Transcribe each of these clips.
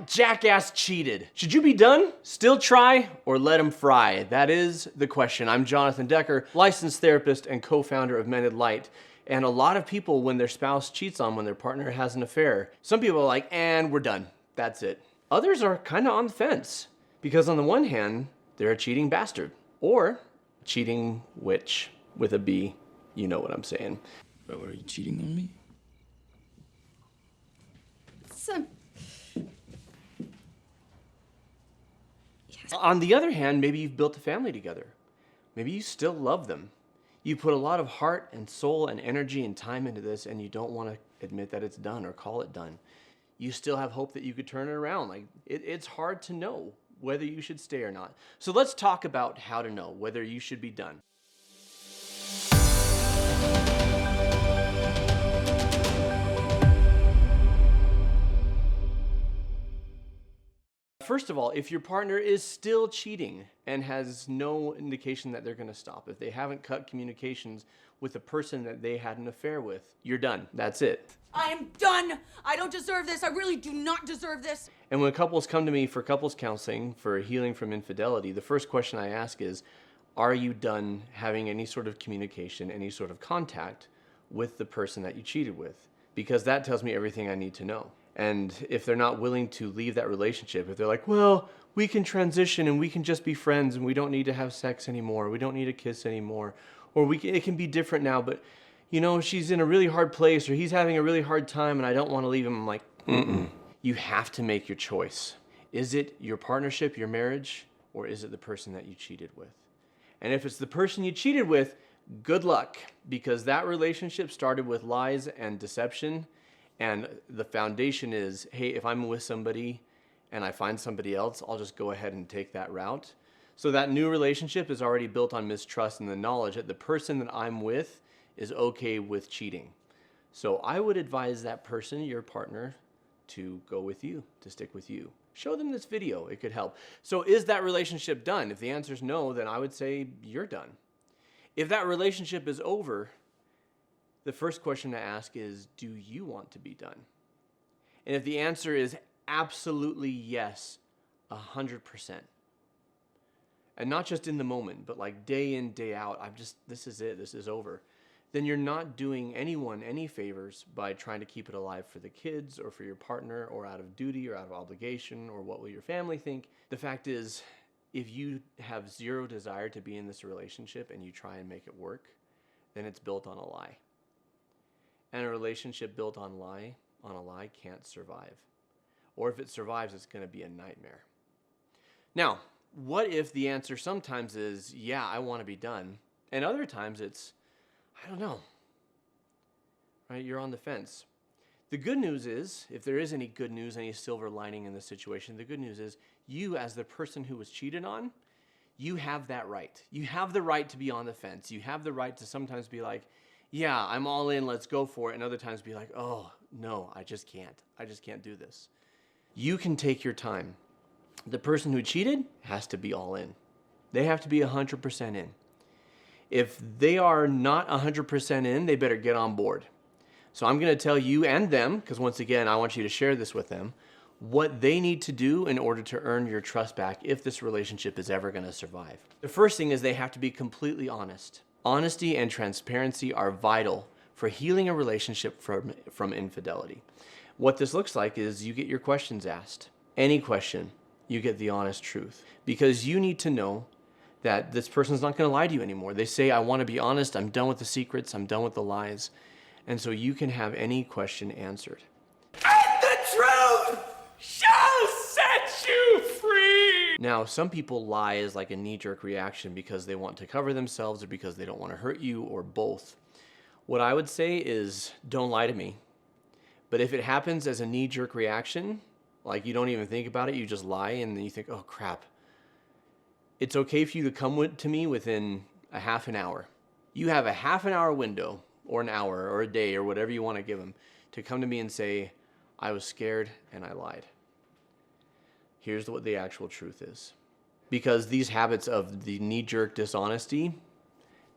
Jackass cheated. Should you be done? Still try or let him fry? That is the question. I'm Jonathan Decker, licensed therapist and co-founder of Mended. And a lot of people, when their spouse cheats on, when their partner has an affair, some people are like, and we're done. That's it. Others are kind of on the fence because on the one hand, they're a cheating bastard or cheating witch with a B. You know what I'm saying. Bro, are you cheating on me? Yes. On the other hand, maybe you've built a family together. Maybe you still love them. You put a lot of heart and soul and energy and time into this and you don't want to admit that it's done or call it done. You still have hope that you could turn it around. Like it's hard to know whether you should stay or not. So let's talk about how to know whether you should be done. First of all, if your partner is still cheating and has no indication that they're going to stop, if they haven't cut communications with the person that they had an affair with, you're done. That's it. I am done. I don't deserve this. I really do not deserve this. And when couples come to me for couples counseling for healing from infidelity, the first question I ask is, are you done having any sort of communication, any sort of contact with the person that you cheated with? Because that tells me everything I need to know. And if they're not willing to leave that relationship, if they're like, well, we can transition and we can just be friends and we don't need to have sex anymore, we don't need to kiss anymore, or it can be different now, but you know, she's in a really hard place or he's having a really hard time and I don't want to leave him. I'm like, You have to make your choice. Is it your partnership, your marriage, or is it the person that you cheated with? And if it's the person you cheated with, good luck, because that relationship started with lies and deception. And the foundation is, hey, if I'm with somebody and I find somebody else, I'll just go ahead and take that route. So that new relationship is already built on mistrust and the knowledge that the person that I'm with is okay with cheating. So I would advise that person, your partner, to go with you, to stick with you. Show them this video, it could help. So is that relationship done? If the answer is no, then I would say you're done. If that relationship is over, the first question to ask is, do you want to be done? And if the answer is absolutely yes, 100%, and not just in the moment, but like day in, day out, this is it, this is over, then you're not doing anyone any favors by trying to keep it alive for the kids or for your partner or out of duty or out of obligation or what will your family think. The fact is, if you have zero desire to be in this relationship and you try and make it work, then it's built on a lie. And a relationship built on a lie can't survive. Or if it survives, it's going to be a nightmare. Now, what if the answer sometimes is, yeah, I want to be done, and other times it's, I don't know, right? You're on the fence. The good news is, if there is any good news, any silver lining in this situation, the good news is you, as the person who was cheated on, you have that right. You have the right to be on the fence. You have the right to sometimes be like, yeah, I'm all in, let's go for it. And other times be like, oh, no, I just can't do this. You can take your time. The person who cheated has to be all in. They have to be 100% in. If they are not 100% in, they better get on board. So I'm going to tell you and them, because once again, I want you to share this with them, what they need to do in order to earn your trust back if this relationship is ever going to survive. The first thing is they have to be completely honest. Honesty and transparency are vital for healing a relationship from infidelity. What this looks like is you get your questions asked. Any question, you get the honest truth. Because you need to know that this person's not going to lie to you anymore. They say, I want to be honest, I'm done with the secrets, I'm done with the lies. And so you can have any question answered. And the truth shall set you free! Now, some people lie as like a knee-jerk reaction because they want to cover themselves or because they don't want to hurt you or both. What I would say is, don't lie to me. But if it happens as a knee-jerk reaction, like you don't even think about it, you just lie and then you think, oh crap. It's okay for you to come to me within a half an hour. You have a half an hour window or an hour or a day or whatever you want to give them to come to me and say, I was scared and I lied. Here's what the actual truth is. Because these habits of the knee-jerk dishonesty,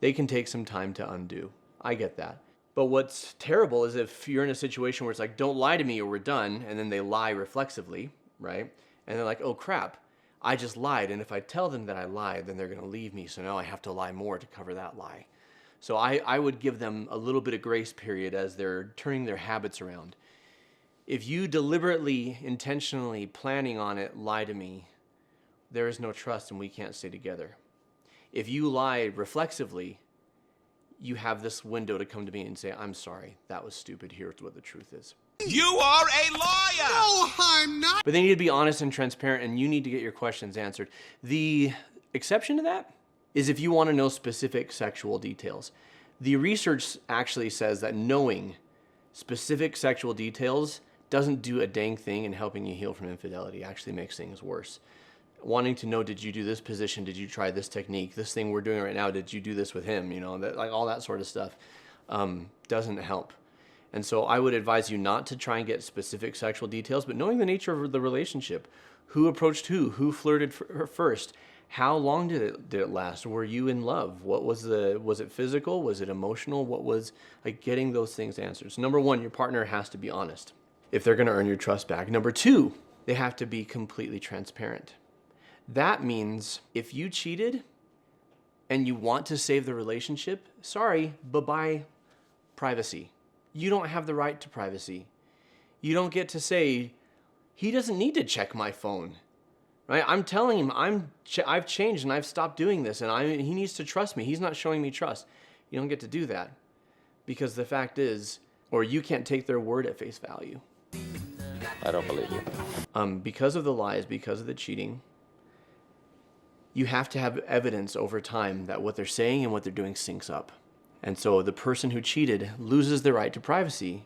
they can take some time to undo. I get that. But what's terrible is if you're in a situation where it's like, don't lie to me or we're done, and then they lie reflexively, right? And they're like, oh crap, I just lied. And if I tell them that I lied, then they're going to leave me. So now I have to lie more to cover that lie. So I would give them a little bit of grace period as they're turning their habits around. If you deliberately, intentionally, planning on it, lie to me, there is no trust and we can't stay together. If you lie reflexively, you have this window to come to me and say, I'm sorry, that was stupid, here's what the truth is. You are a liar! No, I'm not! But they need to be honest and transparent, and you need to get your questions answered. The exception to that is if you want to know specific sexual details. The research actually says that knowing specific sexual details doesn't do a dang thing in helping you heal from infidelity. It actually makes things worse. Wanting to know, did you do this position? Did you try this technique? This thing we're doing right now, did you do this with him? You know, that, like all that sort of stuff doesn't help. And so I would advise you not to try and get specific sexual details, but knowing the nature of the relationship, who approached who flirted first, how long did it last? Were you in love? What was it physical? Was it emotional? What was, like, getting those things answered? So number one, your partner has to be honest if they're going to earn your trust back. Number two, they have to be completely transparent. That means if you cheated and you want to save the relationship, sorry, bye-bye privacy. You don't have the right to privacy. You don't get to say, he doesn't need to check my phone, right? I'm telling him I've changed and I've stopped doing this and he needs to trust me. He's not showing me trust. You don't get to do that because the fact is, or you can't take their word at face value. I don't believe you. Because of the lies, because of the cheating, you have to have evidence over time that what they're saying and what they're doing syncs up. And so the person who cheated loses their right to privacy.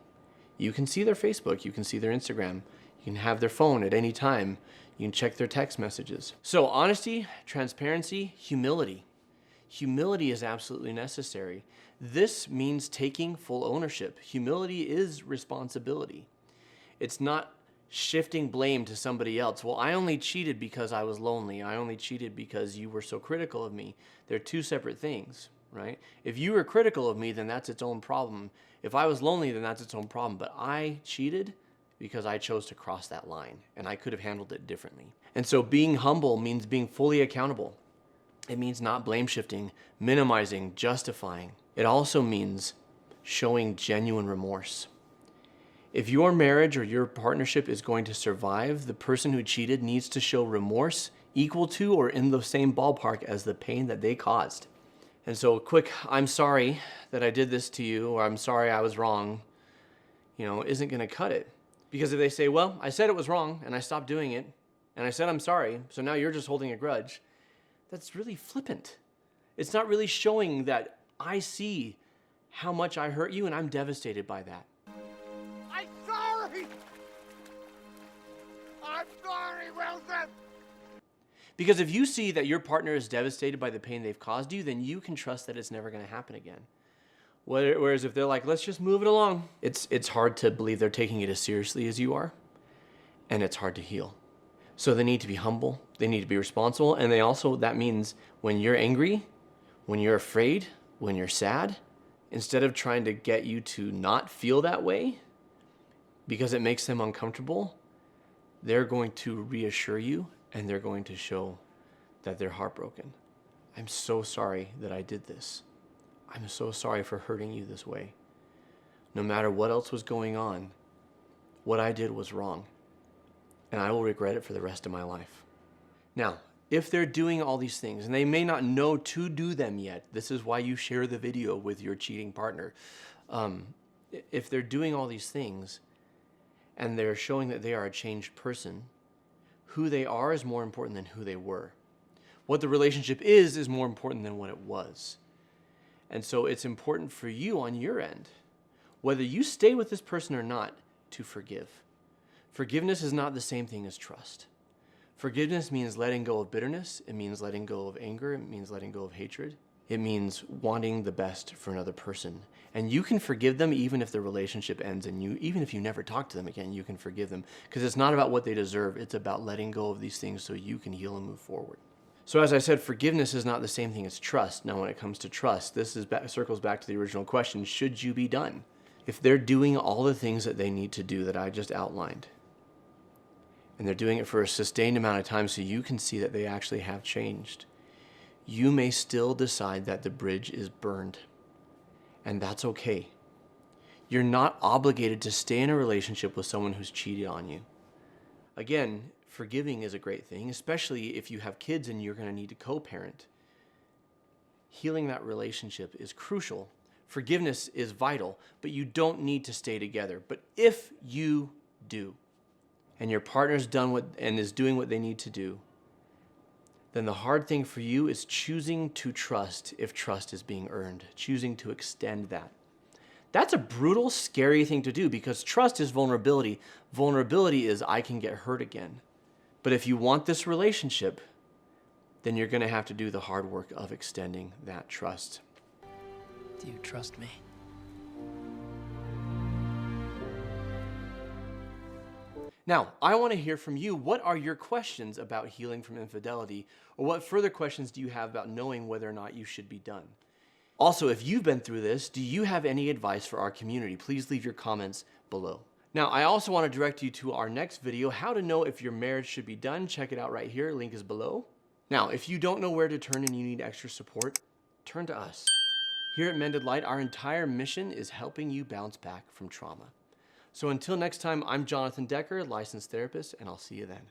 You can see their Facebook, you can see their Instagram, you can have their phone at any time, you can check their text messages. So honesty, transparency, humility. Humility is absolutely necessary. This means taking full ownership. Humility is responsibility. It's not shifting blame to somebody else. Well, I only cheated because I was lonely. I only cheated because you were so critical of me. They're two separate things, right? If you were critical of me, then that's its own problem. If I was lonely, then that's its own problem. But I cheated because I chose to cross that line, and I could have handled it differently. And so being humble means being fully accountable. It means not blame shifting, minimizing, justifying. It also means showing genuine remorse. If your marriage or your partnership is going to survive, the person who cheated needs to show remorse equal to or in the same ballpark as the pain that they caused. And so quick, I'm sorry that I did this to you, or I'm sorry I was wrong, isn't going to cut it. Because if they say, well, I said it was wrong and I stopped doing it, and I said I'm sorry, so now you're just holding a grudge, that's really flippant. It's not really showing that I see how much I hurt you and I'm devastated by that. I'm sorry! I'm sorry, Wilson! Because if you see that your partner is devastated by the pain they've caused you, then you can trust that it's never going to happen again. Whereas if they're like, let's just move it along, it's hard to believe they're taking it as seriously as you are, and it's hard to heal. So they need to be humble, they need to be responsible, and that means when you're angry, when you're afraid, when you're sad, instead of trying to get you to not feel that way because it makes them uncomfortable, they're going to reassure you and they're going to show that they're heartbroken. I'm so sorry that I did this. I'm so sorry for hurting you this way. No matter what else was going on, what I did was wrong, and I will regret it for the rest of my life. Now, if they're doing all these things, and they may not know to do them yet, this is why you share the video with your cheating partner. If they're doing all these things, and they're showing that they are a changed person, who they are is more important than who they were. What the relationship is more important than what it was. And so it's important for you on your end, whether you stay with this person or not, to forgive. Forgiveness is not the same thing as trust. Forgiveness means letting go of bitterness. It means letting go of anger. It means letting go of hatred. It means wanting the best for another person. And you can forgive them even if the relationship ends, and even if you never talk to them again, you can forgive them. Because it's not about what they deserve. It's about letting go of these things so you can heal and move forward. So as I said, forgiveness is not the same thing as trust. Now when it comes to trust, this circles back to the original question, should you be done? If they're doing all the things that they need to do that I just outlined, and they're doing it for a sustained amount of time so you can see that they actually have changed, you may still decide that the bridge is burned. And that's okay. You're not obligated to stay in a relationship with someone who's cheated on you. Again, forgiving is a great thing, especially if you have kids and you're going to need to co-parent. Healing that relationship is crucial. Forgiveness is vital, but you don't need to stay together. But if you do, and your partner's is doing what they need to do, then the hard thing for you is choosing to trust if trust is being earned, choosing to extend that. That's a brutal, scary thing to do because trust is vulnerability. Vulnerability is I can get hurt again. But if you want this relationship, then you're going to have to do the hard work of extending that trust. Do you trust me? Now, I want to hear from you. What are your questions about healing from infidelity? Or what further questions do you have about knowing whether or not you should be done? Also, if you've been through this, do you have any advice for our community? Please leave your comments below. Now, I also want to direct you to our next video, how to know if your marriage should be done. Check it out right here. Link is below. Now, if you don't know where to turn and you need extra support, turn to us. Here at Mended Light, our entire mission is helping you bounce back from trauma. So until next time, I'm Jonathan Decker, licensed therapist, and I'll see you then.